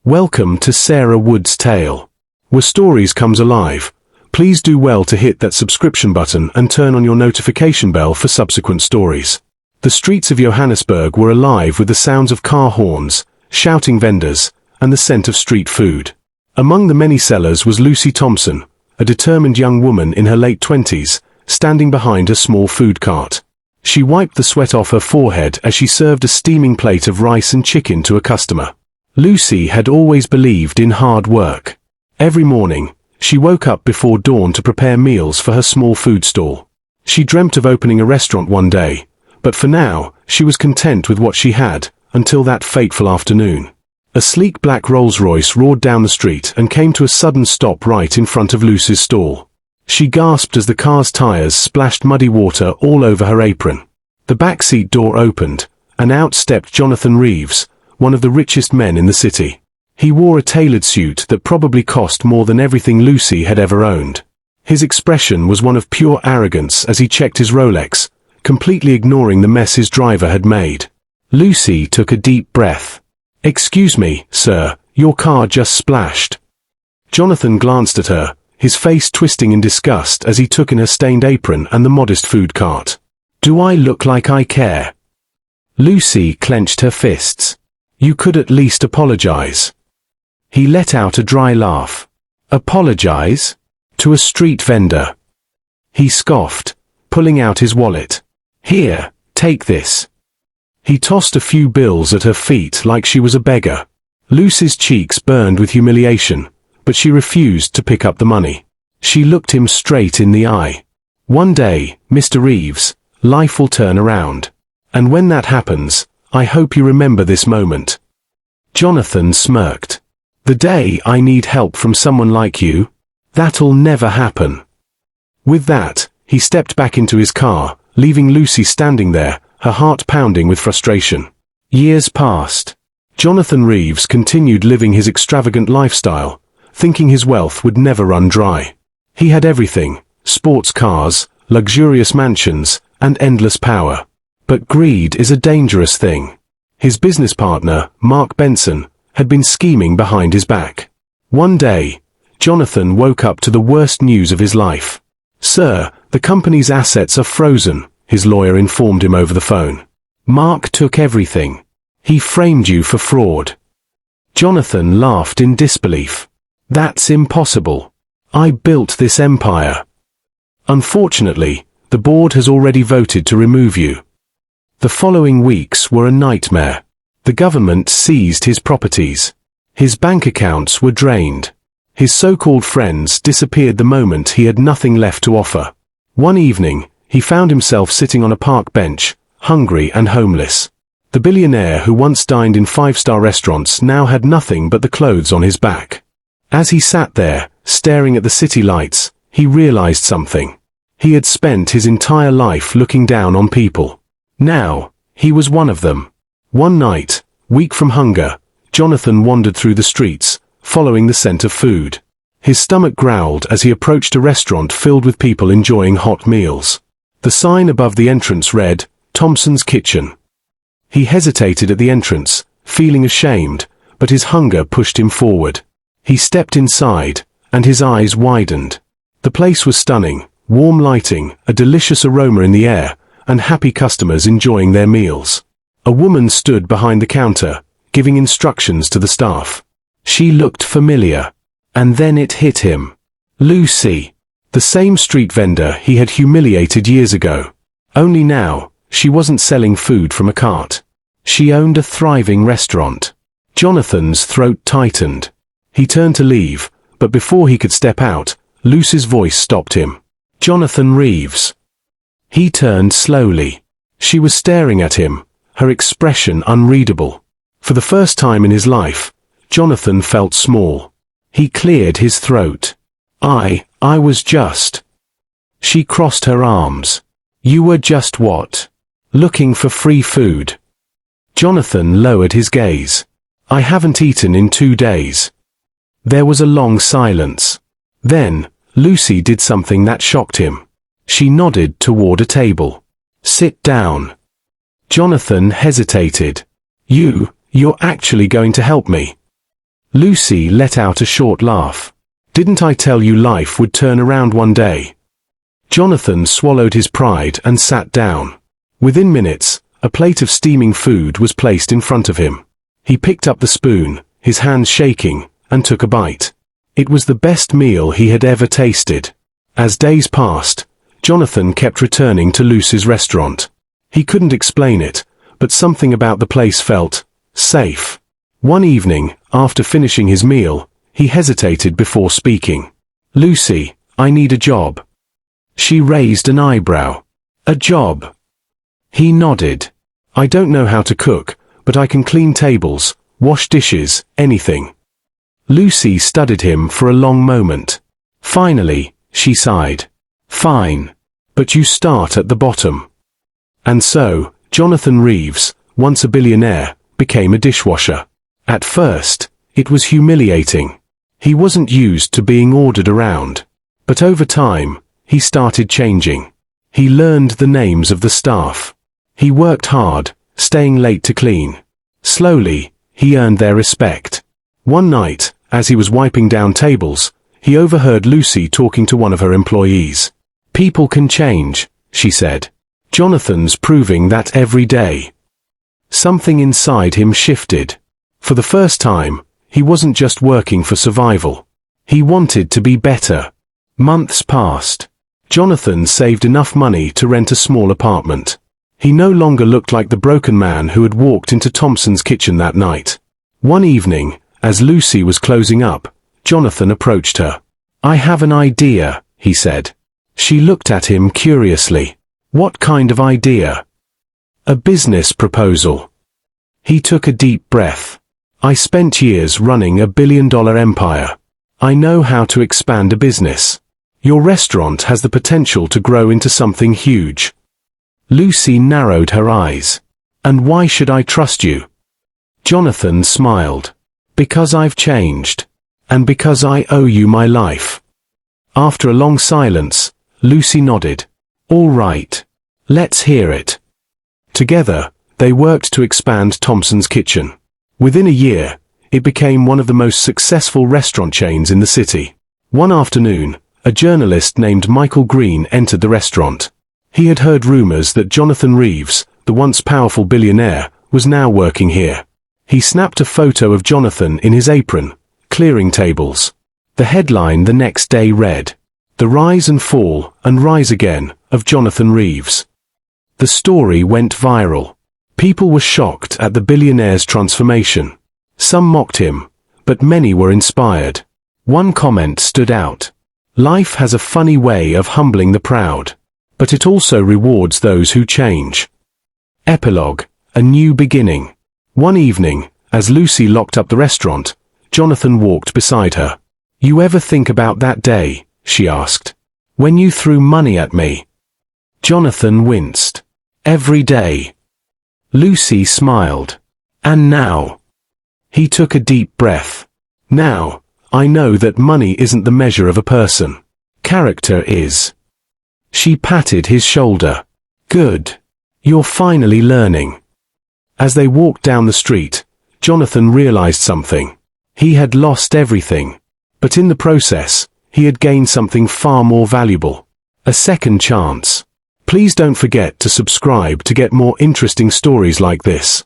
Welcome to Sarah Wood's Tale, where stories comes alive. Please do well to hit that subscription button and turn on your notification bell for subsequent stories. The streets of Johannesburg were alive with the sounds of car horns, shouting vendors, and the scent of street food. Among the many sellers was Lucy Thompson, a determined young woman in her late 20s, standing behind a small food cart. She wiped the sweat off her forehead as she served a steaming plate of rice and chicken to a customer. Lucy had always believed in hard work. Every morning, she woke up before dawn to prepare meals for her small food stall. She dreamt of opening a restaurant one day, but for now, she was content with what she had, until that fateful afternoon. A sleek black Rolls-Royce roared down the street and came to a sudden stop right in front of Lucy's stall. She gasped as the car's tires splashed muddy water all over her apron. The backseat door opened, and out stepped Jonathan Reeves, one of the richest men in the city. He wore a tailored suit that probably cost more than everything Lucy had ever owned. His expression was one of pure arrogance as he checked his Rolex, completely ignoring the mess his driver had made. Lucy took a deep breath. "Excuse me, sir, your car just splashed." Jonathan glanced at her, his face twisting in disgust as he took in her stained apron and the modest food cart. "Do I look like I care?" Lucy clenched her fists. "You could at least apologize." He let out a dry laugh. "Apologize? To a street vendor?" He scoffed, pulling out his wallet. "Here, take this." He tossed a few bills at her feet like she was a beggar. Lucy's cheeks burned with humiliation, but she refused to pick up the money. She looked him straight in the eye. "One day, Mr. Reeves, life will turn around. And when that happens, I hope you remember this moment." Jonathan smirked. "The day I need help from someone like you? That'll never happen." With that, he stepped back into his car, leaving Lucy standing there, her heart pounding with frustration. Years passed. Jonathan Reeves continued living his extravagant lifestyle, thinking his wealth would never run dry. He had everything: sports cars, luxurious mansions, and endless power. But greed is a dangerous thing. His business partner, Mark Benson, had been scheming behind his back. One day, Jonathan woke up to the worst news of his life. "Sir, the company's assets are frozen," his lawyer informed him over the phone. "Mark took everything. He framed you for fraud." Jonathan laughed in disbelief. "That's impossible. I built this empire." "Unfortunately, the board has already voted to remove you." The following weeks were a nightmare. The government seized his properties. His bank accounts were drained. His so-called friends disappeared the moment he had nothing left to offer. One evening, he found himself sitting on a park bench, hungry and homeless. The billionaire who once dined in five-star restaurants now had nothing but the clothes on his back. As he sat there, staring at the city lights, he realized something. He had spent his entire life looking down on people. Now, he was one of them. One night, weak from hunger, Jonathan wandered through the streets, following the scent of food. His stomach growled as he approached a restaurant filled with people enjoying hot meals. The sign above the entrance read, "Thompson's Kitchen." He hesitated at the entrance, feeling ashamed, but his hunger pushed him forward. He stepped inside, and his eyes widened. The place was stunning, warm lighting, a delicious aroma in the air, and happy customers enjoying their meals. A woman stood behind the counter, giving instructions to the staff. She looked familiar. And then it hit him. Lucy. The same street vendor he had humiliated years ago. Only now, she wasn't selling food from a cart. She owned a thriving restaurant. Jonathan's throat tightened. He turned to leave, but before he could step out, Lucy's voice stopped him. "Jonathan Reeves." He turned slowly. She was staring at him, her expression unreadable. For the first time in his life, Jonathan felt small. He cleared his throat. I was just." She crossed her arms. "You were just what? Looking for free food?" Jonathan lowered his gaze. "I haven't eaten in 2 days." There was a long silence. Then, Lucy did something that shocked him. She nodded toward a table. "Sit down." Jonathan hesitated. You're actually going to help me?" Lucy let out a short laugh. Didn't I tell you life would turn around one day? Jonathan swallowed his pride and sat down. Within minutes, a plate of steaming food was placed in front of him. He picked up the spoon, his hands shaking, and took a bite. It was the best meal he had ever tasted. As days passed, Jonathan kept returning to Lucy's restaurant. He couldn't explain it, but something about the place felt safe. One evening, after finishing his meal, he hesitated before speaking. "Lucy, I need a job." She raised an eyebrow. "A job?" He nodded. "I don't know how to cook, but I can clean tables, wash dishes, anything." Lucy studied him for a long moment. Finally, she sighed. "Fine. But you start at the bottom." And so, Jonathan Reeves, once a billionaire, became a dishwasher. At first, it was humiliating. He wasn't used to being ordered around. But over time, he started changing. He learned the names of the staff. He worked hard, staying late to clean. Slowly, he earned their respect. One night, as he was wiping down tables, he overheard Lucy talking to one of her employees. "People can change," she said. "Jonathan's proving that every day." Something inside him shifted. For the first time, he wasn't just working for survival. He wanted to be better. Months passed. Jonathan saved enough money to rent a small apartment. He no longer looked like the broken man who had walked into Thompson's kitchen that night. One evening, as Lucy was closing up, Jonathan approached her. "I have an idea," he said. She looked at him curiously. "What kind of idea?" "A business proposal." He took a deep breath. "I spent years running a billion-dollar empire. I know how to expand a business. Your restaurant has the potential to grow into something huge." Lucy narrowed her eyes. "And why should I trust you?" Jonathan smiled. "Because I've changed. And because I owe you my life." After a long silence, Lucy nodded. "All right. Let's hear it." Together, they worked to expand Thompson's Kitchen. Within a year, it became one of the most successful restaurant chains in the city. One afternoon, a journalist named Michael Green entered the restaurant. He had heard rumors that Jonathan Reeves, the once powerful billionaire, was now working here. He snapped a photo of Jonathan in his apron, clearing tables. The headline the next day read, "The Rise and Fall and Rise Again of Jonathan Reeves." The story went viral. People were shocked at the billionaire's transformation. Some mocked him, but many were inspired. One comment stood out. "Life has a funny way of humbling the proud, but it also rewards those who change." Epilogue, a new beginning. One evening, as Lucy locked up the restaurant, Jonathan walked beside her. "You ever think about that day?" she asked. "When you threw money at me?" Jonathan winced. "Every day." Lucy smiled. "And now?" He took a deep breath. "Now, I know that money isn't the measure of a person. Character is." She patted his shoulder. "Good. You're finally learning." As they walked down the street, Jonathan realized something. He had lost everything. But in the process, he had gained something far more valuable. A second chance. Please don't forget to subscribe to get more interesting stories like this.